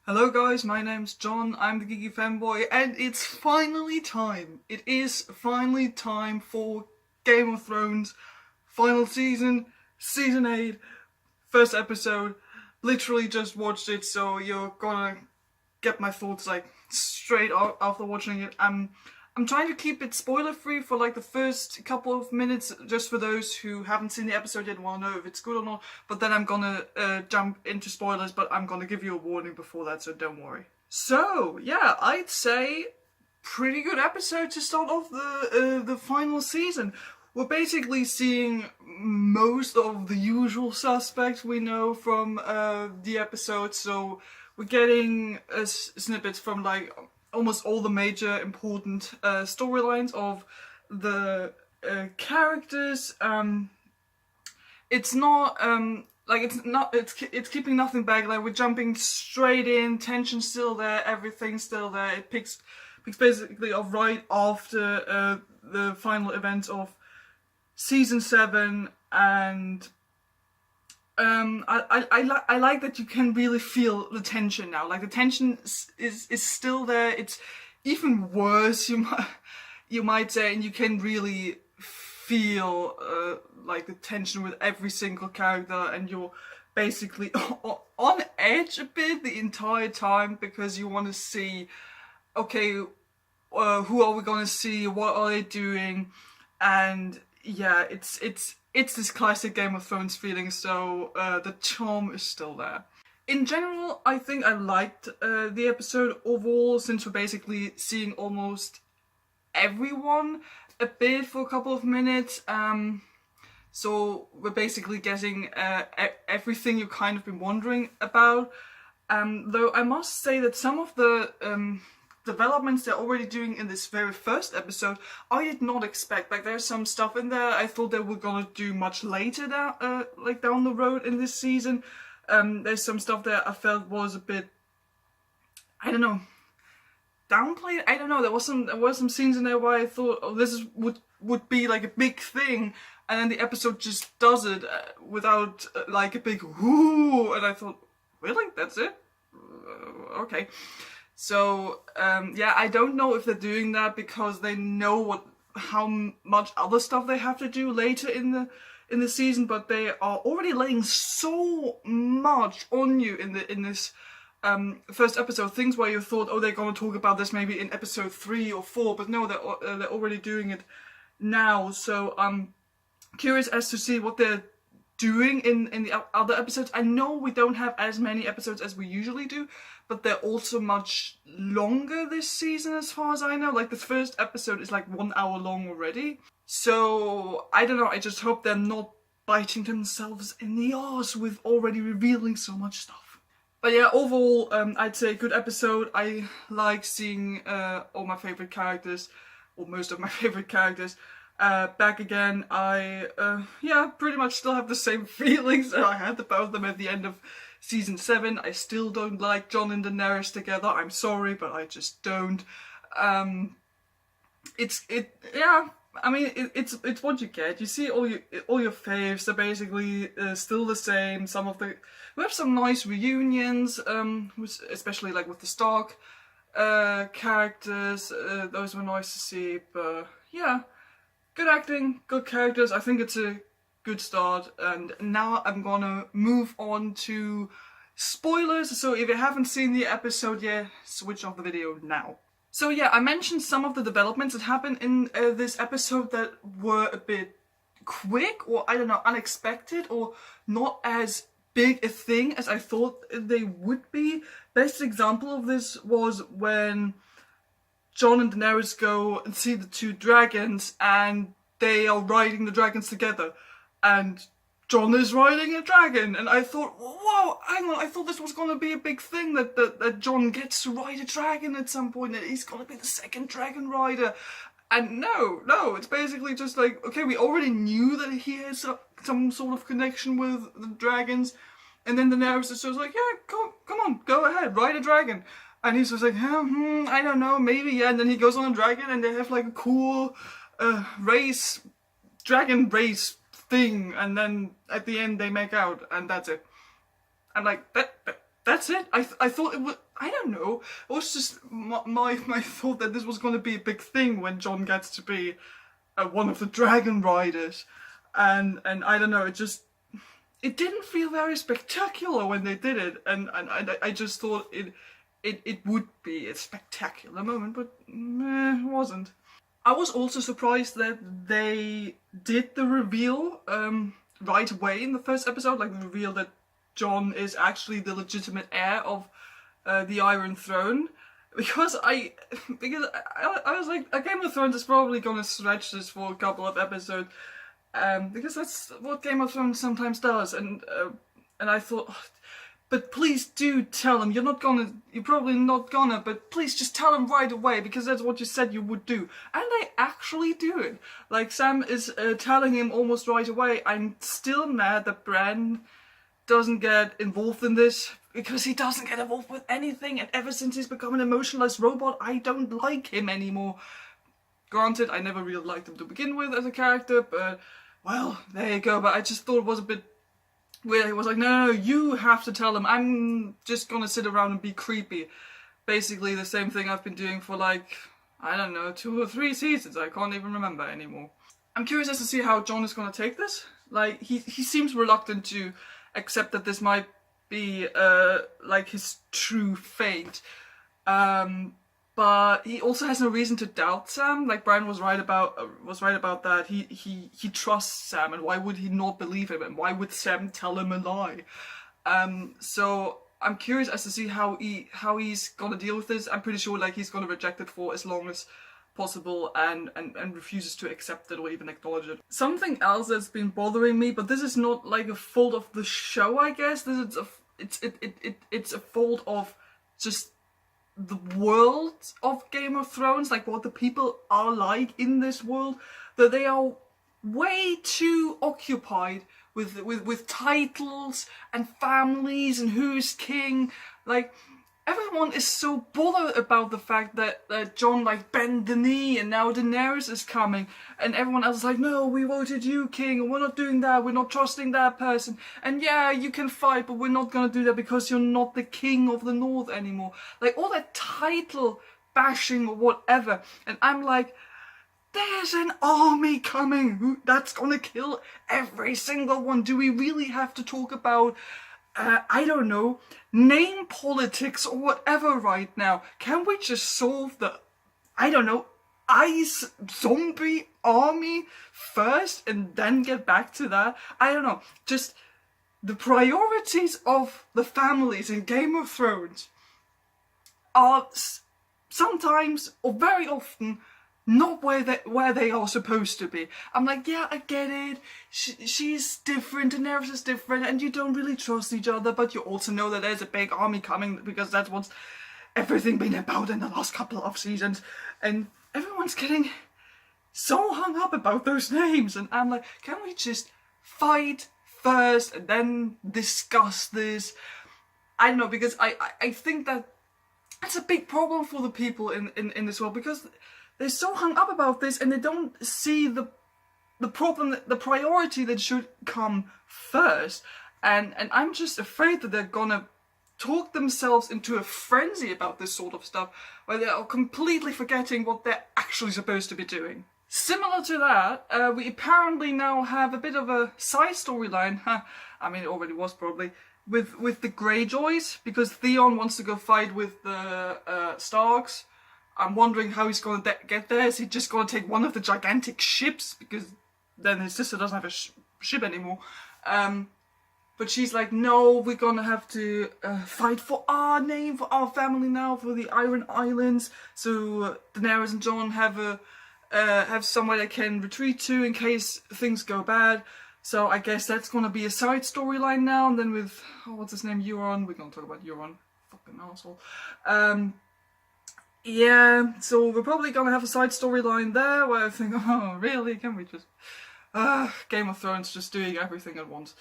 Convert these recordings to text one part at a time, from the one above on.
Hello guys, my name's John, I'm the Geeky Fanboy, and it's finally time. It is finally time for Game of Thrones final season, season 8, first episode. Literally just watched it, so you're gonna get my thoughts like straight after watching it. I'm trying to keep it spoiler free for like the first couple of minutes, just for those who haven't seen the episode yet and want to know if it's good or not. But then I'm gonna jump into spoilers, but I'm gonna give you a warning before that, so don't worry. So yeah, I'd say pretty good episode to start off the final season. We're basically seeing most of the usual suspects we know from the episode, so we're getting snippets from like almost all the major important storylines of the characters. It's not it's keeping nothing back. Like, we're jumping straight in, tension's still there, everything's still there. It picks basically up right after the final events of season 7, and I like that you can really feel the tension now. Like, the tension is still there. It's even worse, you might say, and you can really feel like the tension with every single character, and you're basically on edge a bit the entire time because you want to see, okay, who are we gonna see? What are they doing? And yeah, it's this classic Game of Thrones feeling, so the charm is still there. In general, I think I liked the episode overall, since we're basically seeing almost everyone a bit for a couple of minutes. So we're basically getting everything you've kind of been wondering about. Though I must say that some of the developments they're already doing in this very first episode, I did not expect. Like, there's some stuff in there I thought they were gonna do much later down, like down the road in this season. There's some stuff that I felt was a bit, I don't know, downplayed. I don't know. There was some scenes in there where I thought, oh, would be like a big thing, and then the episode just does it without like a big whoo, and I thought, really, that's it? Okay. So yeah, I don't know if they're doing that because they know how much other stuff they have to do later in the season, but they are already laying so much on you in this first episode. Things where you thought, oh, they're gonna talk about this maybe in episode 3 or 4, but no, they're already doing it now. So I'm curious as to see what they're doing in the other episodes. I know we don't have as many episodes as we usually do, but they're also much longer this season as far as I know. Like, the first episode is like 1 hour long already. So I don't know, I just hope they're not biting themselves in the arse with already revealing so much stuff. But yeah, overall, I'd say good episode. I like seeing all my favorite characters, or most of my favorite characters, back again. I yeah, pretty much still have the same feelings that I had about them at the end of season 7. I still don't like Jon and Daenerys together. I'm sorry, but I just don't. Yeah. I mean, it's what you get. You see all your faves. They're basically still the same. We have some nice reunions, especially like with the Stark characters. Those were nice to see. But yeah, good acting, good characters. I think it's a good start. And now I'm gonna move on to spoilers. So if you haven't seen the episode yet, switch off the video now. So yeah, I mentioned some of the developments that happened in this episode that were a bit quick, or I don't know, unexpected, or not as big a thing as I thought they would be. Best example of this was when Jon and Daenerys go and see the 2 dragons, and they are riding the dragons together, and Jon is riding a dragon, and I thought, whoa, hang on, I thought this was gonna be a big thing, that Jon gets to ride a dragon at some point, that he's gonna be the second dragon rider. And no, it's basically just like, okay, we already knew that he has some sort of connection with the dragons, and then Daenerys is just like, yeah, come on, go ahead, ride a dragon. And he's just like, I don't know, maybe, yeah, and then he goes on a dragon, and they have like a cool dragon race thing, and then at the end they make out, and that's it. I'm like, that's it. I thought it was, I don't know, it was just my thought that this was going to be a big thing when Jon gets to be one of the dragon riders, and I don't know, it didn't feel very spectacular when they did it, and I just thought it would be a spectacular moment, but it wasn't. I was also surprised that they did the reveal right away in the first episode, like the reveal that Jon is actually the legitimate heir of the Iron Throne, because I was like, a Game of Thrones is probably gonna stretch this for a couple of episodes, because that's what Game of Thrones sometimes does, and I thought, oh, but please do tell him. You're probably not gonna, but please just tell him right away, because that's what you said you would do. And they actually do it. Like, Sam is telling him almost right away, I'm still mad that Bran doesn't get involved in this, because he doesn't get involved with anything, and ever since he's become an emotionless robot, I don't like him anymore. Granted, I never really liked him to begin with as a character, but, well, there you go. But I just thought it was a bit weird. He was like, no, you have to tell him, I'm just gonna sit around and be creepy. Basically the same thing I've been doing for, like, I don't know, 2 or 3 seasons, I can't even remember anymore. I'm curious as to see how Jon is gonna take this. Like, he seems reluctant to accept that this might be, like, his true fate. But he also has no reason to doubt Sam. Like, Brian was right about that. He trusts Sam, and why would he not believe him? And why would Sam tell him a lie? So I'm curious as to see how he's gonna deal with this. I'm pretty sure, like, he's gonna reject it for as long as possible, and refuses to accept it or even acknowledge it. Something else that's been bothering me, but this is not like a fault of the show, I guess. It's a fault of just the world of Game of Thrones, like what the people are like in this world, that they are way too occupied with titles and families and who's king. Like, everyone is so bothered about the fact that Jon, like, bent the knee and now Daenerys is coming, and everyone else is like, no, we voted you king and we're not doing that, we're not trusting that person, and yeah, you can fight, but we're not gonna do that because you're not the king of the North anymore. Like, all that title bashing or whatever, and I'm like, there's an army coming that's gonna kill every single one. Do we really have to talk about I don't know, name politics or whatever right now? Can we just solve the, I don't know, ice zombie army first and then get back to that? I don't know. Just the priorities of the families in Game of Thrones are sometimes, or very often, not where they are supposed to be. I'm like, yeah, I get it. She's different, Daenerys is different, and you don't really trust each other, but you also know that there's a big army coming, because that's what's everything been about in the last couple of seasons. And everyone's getting so hung up about those names, and I'm like, can we just fight first and then discuss this? I don't know, because I think that that's a big problem for the people in this world, because they're so hung up about this and they don't see the problem, the priority that should come first. And I'm just afraid that they're gonna talk themselves into a frenzy about this sort of stuff, where they are completely forgetting what they're actually supposed to be doing. Similar to that, we apparently now have a bit of a side storyline, I mean it already was probably, with the Greyjoys, because Theon wants to go fight with the Starks. I'm wondering how he's going to get there. Is he just going to take one of the gigantic ships? Because then his sister doesn't have a ship anymore. But she's like, no, we're going to have to fight for our name, for our family now, for the Iron Islands. So Daenerys and Jon have somewhere they can retreat to in case things go bad. So I guess that's going to be a side storyline now. And then with, what's his name, Euron. We're going to talk about Euron. Fucking asshole. Yeah, so we're probably gonna have a side storyline there where I think, oh, really? Can we just... Game of Thrones just doing everything at once.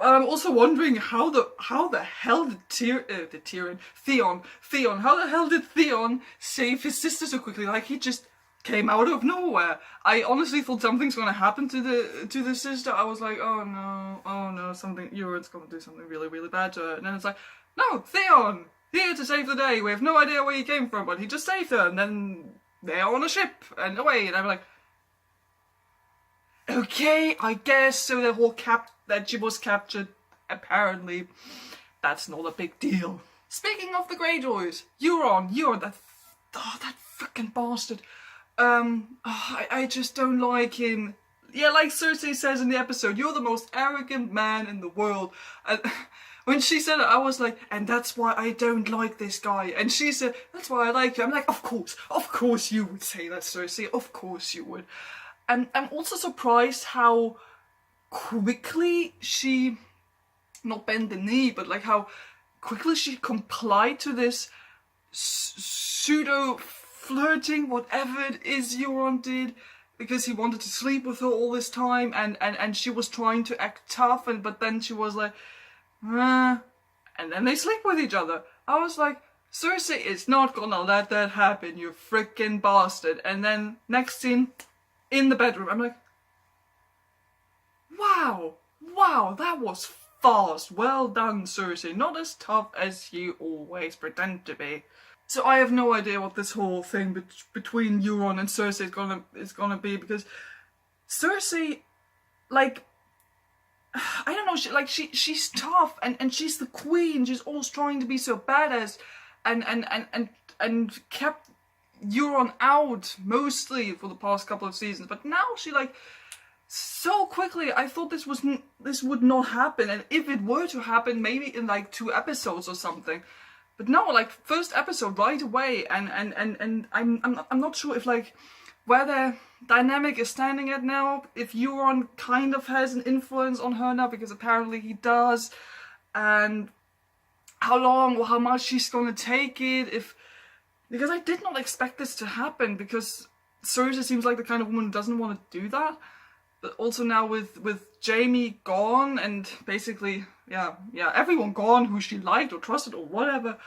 I'm also wondering how the hell did Theon, how the hell did Theon save his sister so quickly? Like, he just came out of nowhere. I honestly thought something's gonna happen to the sister. I was like, oh no, something, Euron's gonna do something really, really bad to her. And then it's like, no, Theon, here to save the day. We have no idea where he came from, but he just saved her, and then they're on a ship and away. And I'm like, okay, I guess so. The whole that she was captured, apparently, that's not a big deal. Speaking of the Greyjoys, Euron, that fucking bastard. I just don't like him. Yeah, like Cersei says in the episode, you're the most arrogant man in the world. And when she said it, I was like, and that's why I don't like this guy. And she said, that's why I like you. I'm like, of course you would say that, Cersei. Of course you would. And I'm also surprised how quickly she, not bend the knee, but like how quickly she complied to this pseudo flirting, whatever it is Euron did, because he wanted to sleep with her all this time, and she was trying to act tough, but then she was like, and then they sleep with each other. I was like, Cersei is not gonna let that happen, you freaking bastard. And then next scene, in the bedroom, I'm like, wow, that was fast. Well done, Cersei. Not as tough as you always pretend to be. So I have no idea what this whole thing between Euron and Cersei is gonna be, because Cersei, like, I don't know, she's tough and she's the queen. She's always trying to be so badass, and kept Euron out mostly for the past couple of seasons. But now she, like, so quickly, I thought this would not happen, and if it were to happen, maybe in like 2 episodes or something. But no, like, first episode right away, and I'm not sure if, like, where the dynamic is standing at now, if Euron kind of has an influence on her now, because apparently he does, and how long or how much she's gonna take it, because I did not expect this to happen, because Cersei seems like the kind of woman who doesn't want to do that. But also now with Jaime gone, and basically, yeah, everyone gone who she liked or trusted or whatever,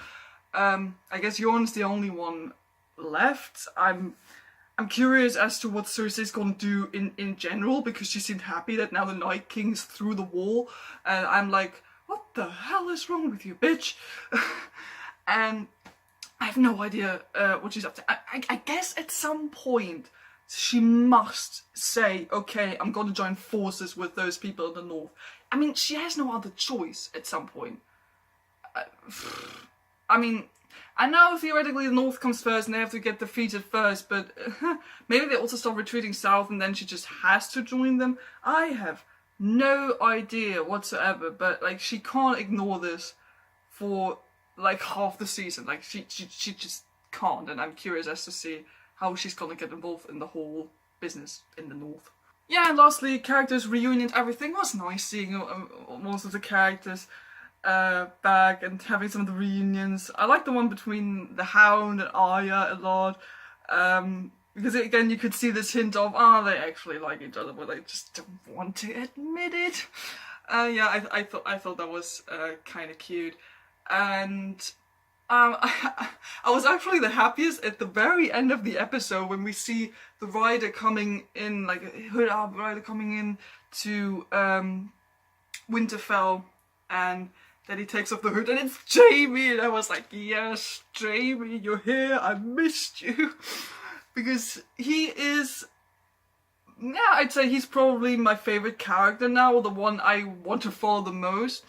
I guess Euron's the only one left. I'm curious as to what Cersei's gonna do in general, because she seemed happy that now the Night King's through the wall, and I'm like, what the hell is wrong with you, bitch? And I have no idea what she's up to. I guess at some point she must say, okay, I'm gonna join forces with those people in the north. I mean, she has no other choice at some point. I mean, I know theoretically the north comes first and they have to get defeated first, but maybe they also start retreating south and then she just has to join them. I have no idea whatsoever, but like, she can't ignore this for like half the season. Like, she just can't, and I'm curious as to see how she's gonna get involved in the whole business in the north. Yeah, and lastly, characters reunions. Everything was nice seeing most of the characters back and having some of the reunions. I like the one between the Hound and Arya a lot, because again you could see this hint of, they actually like each other, but they just don't want to admit it. Yeah, I thought that was kind of cute. And I was actually the happiest at the very end of the episode when we see the rider coming in, like a hood up rider coming in to Winterfell, and then he takes off the hood and it's Jaime, and I was like, yes, Jaime, you're here, I missed you. Because he is, yeah, I'd say he's probably my favourite character now, or the one I want to follow the most.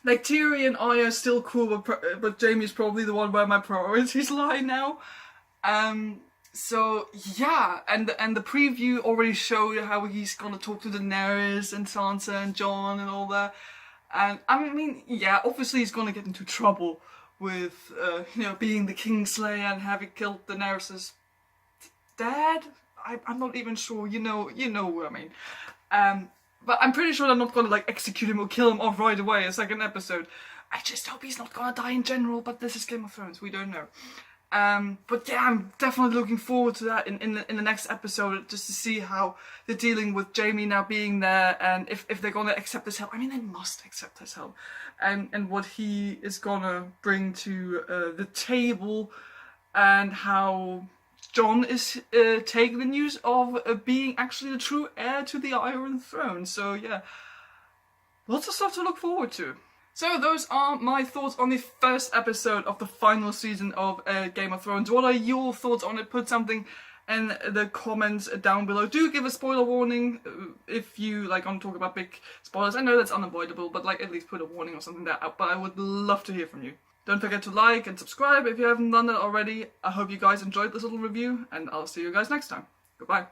Like, Tyrion and Arya are still cool, but Jaime's probably the one where my priorities lie now. So, yeah, and the preview already showed how he's gonna talk to Daenerys and Sansa and Jon and all that. And, I mean, yeah, obviously he's gonna get into trouble with, being the Kingslayer and having killed Daenerys' dad? I'm not even sure, you know what I mean. But I'm pretty sure they're not gonna, like, execute him or kill him off right away in a second episode. I just hope he's not gonna die in general, but this is Game of Thrones, we don't know. But yeah, I'm definitely looking forward to that in the next episode, just to see how they're dealing with Jaime now being there, and if they're gonna accept his help. I mean, they must accept his help. And what he is gonna bring to the table, and how Jon is taking the news of being actually the true heir to the Iron Throne. So yeah, lots of stuff to look forward to. So those are my thoughts on the first episode of the final season of Game of Thrones. What are your thoughts on it? Put something in the comments down below. Do give a spoiler warning if you like want to talk about big spoilers. I know that's unavoidable, but like at least put a warning or something there. But I would love to hear from you. Don't forget to like and subscribe if you haven't done that already. I hope you guys enjoyed this little review, and I'll see you guys next time. Goodbye.